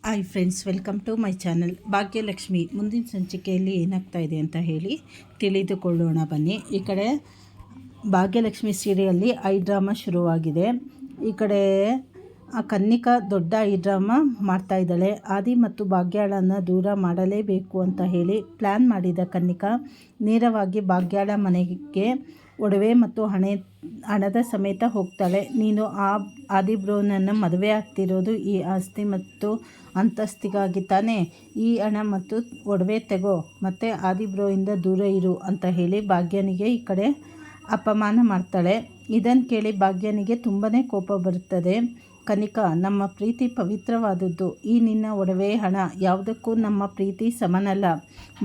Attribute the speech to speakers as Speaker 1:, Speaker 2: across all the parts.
Speaker 1: Hi friends, welcome to my channel. Bhagyalakshmi ಮುಂದಿನ ಸಂಚಿಕೆಯಲ್ಲಿ ಏನಾಗ್ತಾ ಇದೆ ಅಂತ ಹೇಳಿ ತಿಳಿದುಕೊಳ್ಳೋಣ ಬನ್ನಿ. ಈ ಕಡೆ ಭಾಗ್ಯಲಕ್ಷ್ಮಿ ಸೀರಿಯಲ್ಲಿ ಐ ಡ್ರಾಮಾ ಶುರುವಾಗಿದೆ. ಈ ಕಡೆ ಕನ್ನಿಕಾ ದೊಡ್ಡ ಐ ಡ್ರಾಮಾ ಮಾಡ್ತಾ ಇದ್ದಾಳೆ. ಆದಿ ಮತ್ತು ಭಾಗ್ಯಾಳನ್ನು ದೂರ ಮಾಡಲೇಬೇಕು ಅಂತ ಹೇಳಿ ಪ್ಲ್ಯಾನ್ ಮಾಡಿದ ಕನ್ನಿಕಾ ನೇರವಾಗಿ ಭಾಗ್ಯಾಳ ಮನೆಗೆ ಒಡವೆ ಮತ್ತು ಹಣದ ಸಮೇತ ಹೋಗ್ತಾಳೆ. ನೀನು ಆದಿಬ್ರೋನನ್ನು ಮದುವೆ ಆಗ್ತಿರೋದು ಈ ಆಸ್ತಿ ಮತ್ತು ಅಂತಸ್ತಿಗಾಗಿ ತಾನೇ. ಈ ಹಣ ಮತ್ತು ಒಡವೆ ತೆಗೋ, ಮತ್ತು ಆದಿಬ್ರೋಯಿಂದ ದೂರ ಇರು ಅಂತ ಹೇಳಿ ಭಾಗ್ಯನಿಗೆ ಈ ಕಡೆ ಅಪಮಾನ ಮಾಡ್ತಾಳೆ. ಇದನ್ನು ಕೇಳಿ ಭಾಗ್ಯನಿಗೆ ತುಂಬಾ ಕೋಪ ಬರುತ್ತದೆ. ಕನಿಕಾ, ನಮ್ಮ ಪ್ರೀತಿ ಪವಿತ್ರವಾದದ್ದು. ಈ ನಿನ್ನ ಒಡವೆ ಹಣ ಯಾವುದಕ್ಕೂ ನಮ್ಮ ಪ್ರೀತಿ ಸಮನಲ್ಲ.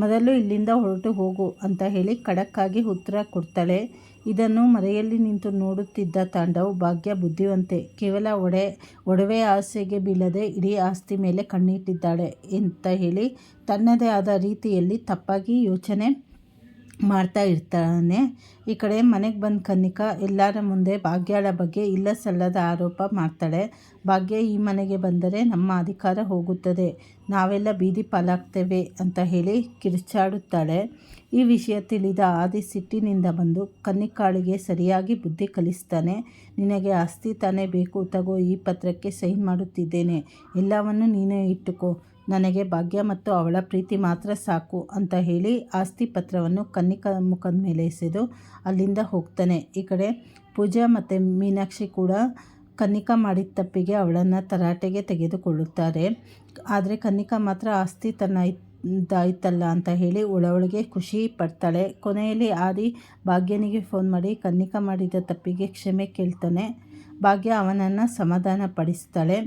Speaker 1: ಮೊದಲು ಇಲ್ಲಿಂದ ಹೊರಟು ಹೋಗು ಅಂತ ಹೇಳಿ ಖಡಕ್ಕಾಗಿ ಉತ್ತರ ಕೊಡ್ತಾಳೆ. ಇದನ್ನು ಮರೆಯಲ್ಲಿ ನಿಂತು ನೋಡುತ್ತಿದ್ದ ತಾಂಡವ್, ಭಾಗ್ಯ ಬುದ್ಧಿವಂತೆ, ಕೇವಲ ಒಡವೆ ಆಸೆಗೆ ಬೀಳದೆ ಇಡೀ ಆಸ್ತಿ ಮೇಲೆ ಕಣ್ಣಿಟ್ಟಿದ್ದಾಳೆ ಅಂತ ಹೇಳಿ ತನ್ನದೇ ಆದ ರೀತಿಯಲ್ಲಿ ತಪ್ಪಾಗಿ ಯೋಚನೆ ಮಾಡ್ತಾ ಇರ್ತಾನೆ. ಈ ಕಡೆ ಮನೆಗೆ ಬಂದ ಕನ್ನಿಕಾ ಎಲ್ಲರ ಮುಂದೆ ಭಾಗ್ಯಾಳ ಬಗ್ಗೆ ಇಲ್ಲ ಸಲ್ಲದ ಆರೋಪ ಮಾಡ್ತಾಳೆ. ಭಾಗ್ಯ ಈ ಮನೆಗೆ ಬಂದರೆ ನಮ್ಮ ಅಧಿಕಾರ ಹೋಗುತ್ತದೆ, ನಾವೆಲ್ಲ ಬೀದಿ ಪಾಲಾಗ್ತೇವೆ ಅಂತ ಹೇಳಿ ಕಿರುಚಾಡುತ್ತಾಳೆ. ಈ ವಿಷಯ ತಿಳಿದ ಆದಿ ಸಿಟ್ಟಿನಿಂದ ಬಂದು ಕನ್ನಿಕಾಳಿಗೆ ಸರಿಯಾಗಿ ಬುದ್ಧಿ ಕಲಿಸ್ತಾನೆ. ನಿನಗೆ ಆಸ್ತಿ ತಾನೇ ಬೇಕು, ತಗೋ, ಈ ಪತ್ರಕ್ಕೆ ಸೈನ್ ಮಾಡುತ್ತಿದ್ದೇನೆ, ಎಲ್ಲವನ್ನು ನೀನೇ ಇಟ್ಟುಕೋ, ನನಗೆ ಭಾಗ್ಯ ಮತ್ತು ಅವಳ ಪ್ರೀತಿ ಮಾತ್ರ ಸಾಕು ಅಂತ ಹೇಳಿ ಆಸ್ತಿ ಪತ್ರವನ್ನು ಕನ್ನಿಕಾ ಮುಖದ ಮೇಲೆ ಎಸೆದು ಅಲ್ಲಿಂದ ಹೋಗ್ತಾನೆ. ಈ ಕಡೆ ಪೂಜಾ ಮತ್ತು ಮೀನಾಕ್ಷಿ ಕೂಡ ಕನ್ನಿಕಾ ಮಾಡಿದ ತಪ್ಪಿಗೆ ಅವಳನ್ನು ತರಾಟೆಗೆ ತೆಗೆದುಕೊಳ್ಳುತ್ತಾರೆ. ಆದರೆ ಕನ್ನಿಕಾ ಮಾತ್ರ ಆಸ್ತಿ ತನ್ನಾಯ್ತಲ್ಲ ಅಂತ ಹೇಳಿ ಒಳಗೆ ಖುಷಿ ಪಡ್ತಾಳೆ. ಕೊನೆಯಲ್ಲಿ ಆದಿ ಭಾಗ್ಯನಿಗೆ ಫೋನ್ ಮಾಡಿ ಕನ್ನಿಕಾ ಮಾಡಿದ ತಪ್ಪಿಗೆ ಕ್ಷಮೆ ಕೇಳ್ತಾನೆ. ಭಾಗ್ಯ ಅವನನ್ನು ಸಮಾಧಾನ ಪಡಿಸ್ತಾಳೆ.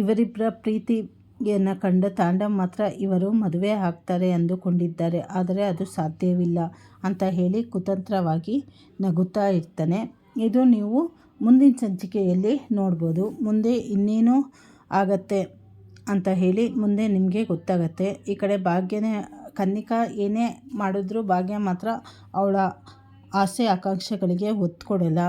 Speaker 1: ಇವರಿಬ್ಬರ ಪ್ರೀತಿಯನ್ನು ಕಂಡ ತಾಂಡವ್ ಮಾತ್ರ ಇವರು ಮದುವೆ ಆಗ್ತಾರೆ ಅಂದುಕೊಂಡಿದ್ದಾರೆ, ಆದರೆ ಅದು ಸಾಧ್ಯವಿಲ್ಲ ಅಂತ ಹೇಳಿ ಕುತಂತ್ರವಾಗಿ ನಗುತ್ತಾ ಇರ್ತಾನೆ. ಇದು ನೀವು ಮುಂದಿನ ಸಂಚಿಕೆಯಲ್ಲಿ ನೋಡ್ಬೋದು. ಮುಂದೆ ಇನ್ನೇನು ಆಗತ್ತೆ ಅಂತ ಹೇಳಿ ಮುಂದೆ ನಿಮಗೆ ಗೊತ್ತಾಗತ್ತೆ. ಈ ಕಡೆ ಕನ್ನಿಕಾ ಏನೇ ಮಾಡಿದ್ರೂ ಭಾಗ್ಯ ಮಾತ್ರ ಅವಳ ಆಸೆ ಆಕಾಂಕ್ಷೆಗಳಿಗೆ ಒತ್ತು ಕೊಡಲ್ಲ.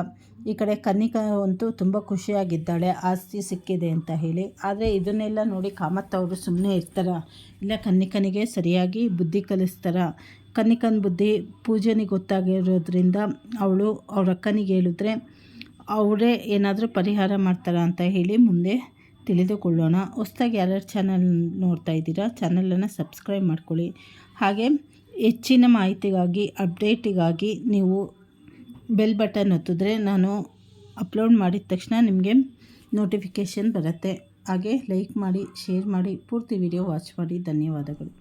Speaker 1: ಈ ಕಡೆ ಕನ್ನಿಕಾ ಅಂತೂ ತುಂಬ ಖುಷಿಯಾಗಿದ್ದಾಳೆ ಆಸ್ತಿ ಸಿಕ್ಕಿದೆ ಅಂತ ಹೇಳಿ. ಆದರೆ ಇದನ್ನೆಲ್ಲ ನೋಡಿ ಕಾಮತ್ ಅವರು ಸುಮ್ಮನೆ ಇರ್ತಾರ? ಇಲ್ಲ ಕನ್ನಿಕನಿಗೆ ಸರಿಯಾಗಿ ಬುದ್ಧಿ ಕಲಿಸ್ತಾರ? ಕನ್ನಿಕನ ಬುದ್ಧಿ ಪೂಜೆನಿಗೆ ಗೊತ್ತಾಗಿರೋದ್ರಿಂದ ಅವಳು ಅವ್ರ ಅಕ್ಕನಿಗೆ ಹೇಳಿದ್ರೆ ಅವರೇ ಏನಾದರೂ ಪರಿಹಾರ ಮಾಡ್ತಾರಾ ಅಂತ ಹೇಳಿ ಮುಂದೆ ತಿಳಿದುಕೊಳ್ಳೋಣ. ಹೊಸದಾಗಿ ಯಾರ್ಯಾರು ಚಾನಲ್ ನೋಡ್ತಾ ಇದ್ದೀರಾ, ಚಾನಲನ್ನು ಸಬ್ಸ್ಕ್ರೈಬ್ ಮಾಡ್ಕೊಳ್ಳಿ. ಹಾಗೆ ಹೆಚ್ಚಿನ ಮಾಹಿತಿಗಾಗಿ, ಅಪ್ಡೇಟಿಗಾಗಿ ನೀವು ಬೆಲ್ ಬಟನ್ ಒತ್ತಿದ್ರೆ ನಾನು ಅಪ್ಲೋಡ್ ಮಾಡಿದ ತಕ್ಷಣ ನಿಮಗೆ ನೋಟಿಫಿಕೇಷನ್ ಬರುತ್ತೆ. ಹಾಗೆ ಲೈಕ್ ಮಾಡಿ, ಶೇರ್ ಮಾಡಿ, ಪೂರ್ತಿ ವಿಡಿಯೋ ವಾಚ್ ಮಾಡಿ. ಧನ್ಯವಾದಗಳು.